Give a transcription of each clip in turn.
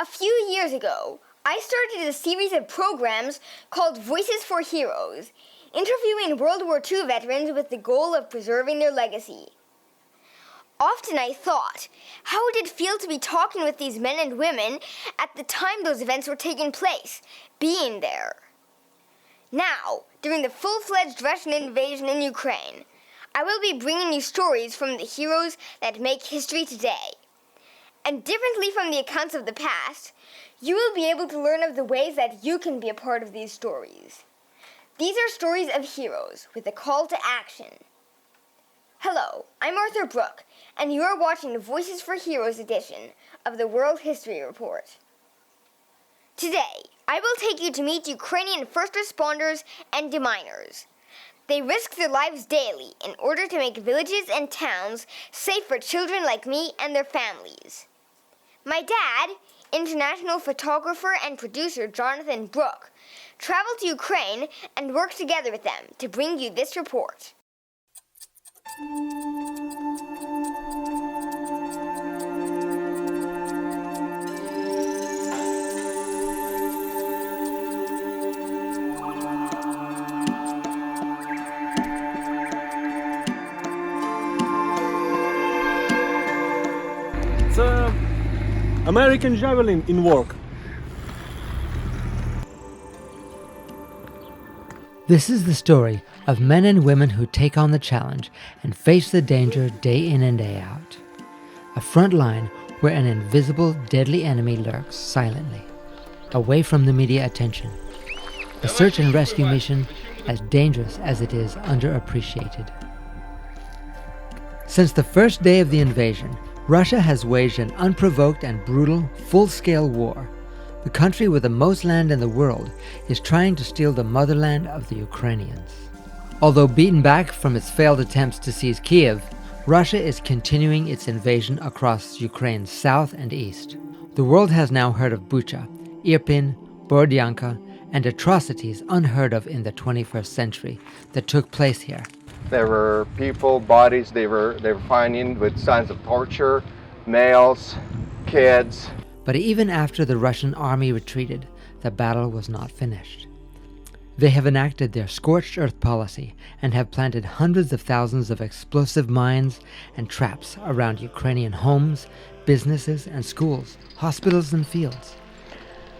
A few years ago, I started a series of programs called Voices for Heroes, interviewing World War II veterans with the goal of preserving their legacy. Often I thought, how would it feel to be talking with these men and women at the time those events were taking place, being there? Now, during the full-fledged Russian invasion in Ukraine, I will be bringing you stories from the heroes that make history today. And differently from the accounts of the past, you will be able to learn of the ways that you can be a part of these stories. These are stories of heroes with a call to action. Hello, I'm Arthur Brook, and you are watching the Voices for Heroes edition of the World History Report. Today, I will take you to meet Ukrainian first responders and deminers. They risk their lives daily in order to make villages and towns safe for children like me and their families. My dad, international photographer and producer Jonathan Brook, traveled to Ukraine and worked together with them to bring you this report. It's American Javelin in work. This is the story of men and women who take on the challenge and face the danger day in and day out. A front line where an invisible, deadly enemy lurks silently, away from the media attention. A search and rescue mission as dangerous as it is underappreciated. Since the first day of the invasion, Russia has waged an unprovoked and brutal, full-scale war. The country with the most land in the world is trying to steal the motherland of the Ukrainians. Although beaten back from its failed attempts to seize Kiev, Russia is continuing its invasion across Ukraine's south and east. The world has now heard of Bucha, Irpin, Borodyanka, and atrocities unheard of in the 21st century that took place here. There were people, bodies they were finding with signs of torture, males, kids. But even after the Russian army retreated, the battle was not finished. They have enacted their scorched earth policy and have planted hundreds of thousands of explosive mines and traps around Ukrainian homes, businesses and schools, hospitals and fields.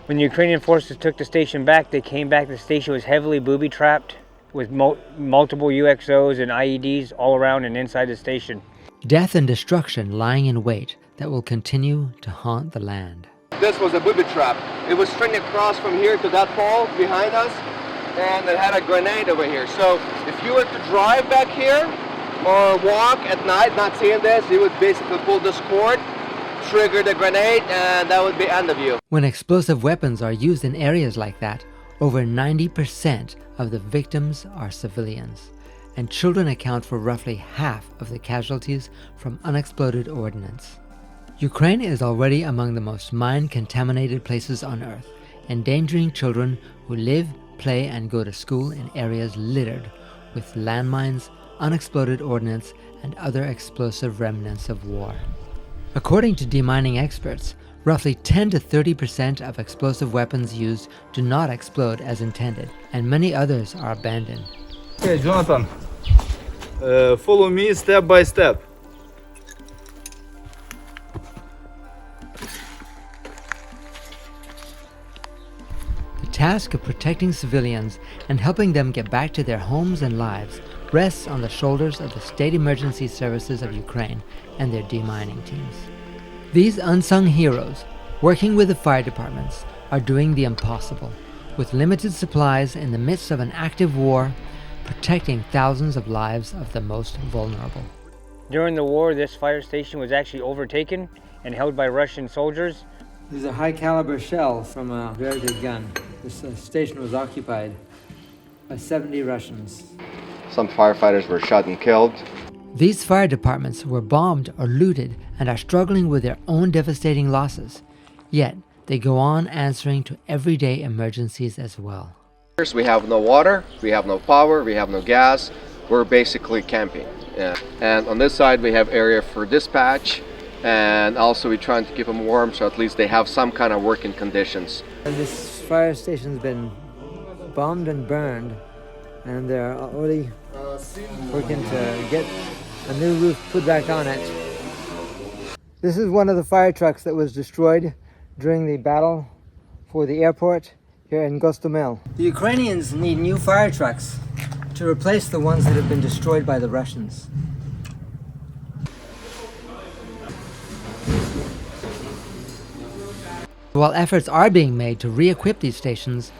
When the Ukrainian forces took the station back, they came back. The station was heavily booby-trapped with multiple UXOs and IEDs all around and inside the station. Death and destruction lying in wait that will continue to haunt the land. This was a booby trap. It was stringed across from here to that pole behind us, and it had a grenade over here. So if you were to drive back here or walk at night not seeing this, you would basically pull this cord, trigger the grenade, and that would be end of you. When explosive weapons are used in areas like that, over 90% of the victims are civilians, and children account for roughly half of the casualties from unexploded ordnance. Ukraine is already among the most mine-contaminated places on Earth, endangering children who live, play, and go to school in areas littered with landmines, unexploded ordnance, and other explosive remnants of war. According to demining experts, roughly 10 to 30% of explosive weapons used do not explode as intended, and many others are abandoned. Okay, Jonathan, follow me step by step. The task of protecting civilians and helping them get back to their homes and lives rests on the shoulders of the State Emergency Services of Ukraine and their demining teams. These unsung heroes, working with the fire departments, are doing the impossible, with limited supplies in the midst of an active war, protecting thousands of lives of the most vulnerable. During the war, this fire station was actually overtaken and held by Russian soldiers. These are high-caliber shells from a very big gun. This station was occupied by 70 Russians. Some firefighters were shot and killed. These fire departments were bombed or looted and are struggling with their own devastating losses. Yet, they go on answering to everyday emergencies as well. We have no water, we have no power, we have no gas. We're basically camping. And on this side we have area for dispatch, and also we're trying to keep them warm so at least they have some kind of working conditions. And this fire station's been bombed and burned, and they're already working to get a new roof put back on it. This is one of the fire trucks that was destroyed during the battle for the airport here in Gostomel. The Ukrainians need new fire trucks to replace the ones that have been destroyed by the Russians. While efforts are being made to re-equip these stations,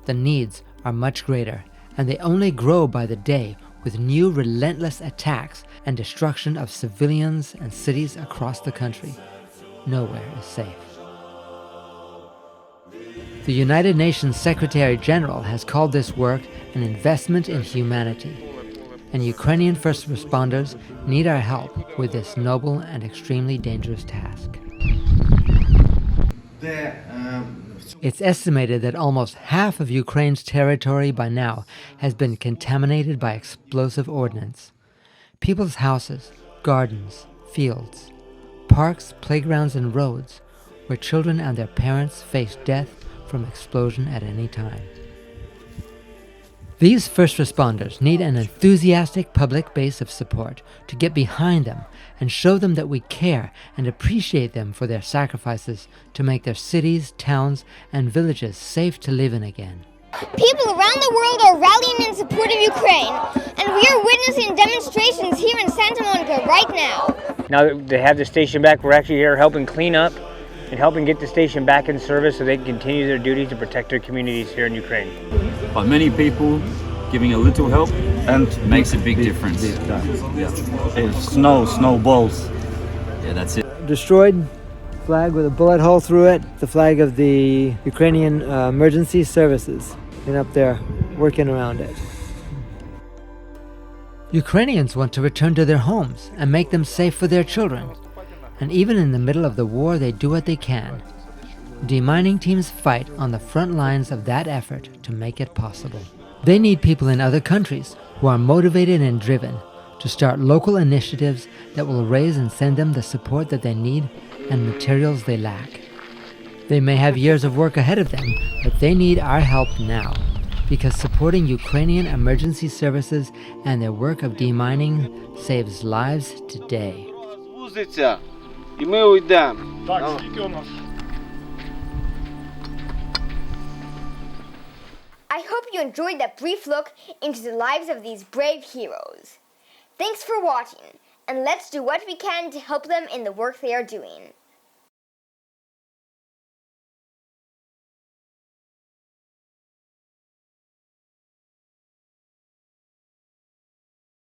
the needs are much greater, and they only grow by the day with new relentless attacks and destruction of civilians and cities across the country. Nowhere is safe. The United Nations Secretary General has called this work an investment in humanity, and Ukrainian first responders need our help with this noble and extremely dangerous task. It's estimated that almost half of Ukraine's territory by now has been contaminated by explosive ordnance. People's houses, gardens, fields, parks, playgrounds, and roads where children and their parents face death from explosion at any time. These first responders need an enthusiastic public base of support to get behind them and show them that we care and appreciate them for their sacrifices to make their cities, towns, and villages safe to live in again. People around the world are rallying in support of Ukraine, and we are witnessing demonstrations here in Santa Monica right now. Now that they have the station back, we're actually here helping clean up and helping get the station back in service so they can continue their duty to protect their communities here in Ukraine. But many people giving a little help and makes a big difference. Snowballs. Yeah, that's it. Destroyed flag with a bullet hole through it, the flag of the Ukrainian Emergency Services, and up there working around it. Ukrainians want to return to their homes and make them safe for their children. And even in the middle of the war, they do what they can. Demining teams fight on the front lines of that effort to make it possible. They need people in other countries who are motivated and driven to start local initiatives that will raise and send them the support that they need and materials they lack. They may have years of work ahead of them, but they need our help now, because supporting Ukrainian emergency services and their work of demining saves lives today. І ми уйдемо. Так, скільки у нас? I hope you enjoyed that brief look into the lives of these brave heroes. Thanks for watching, and let's do what we can to help them in the work they are doing.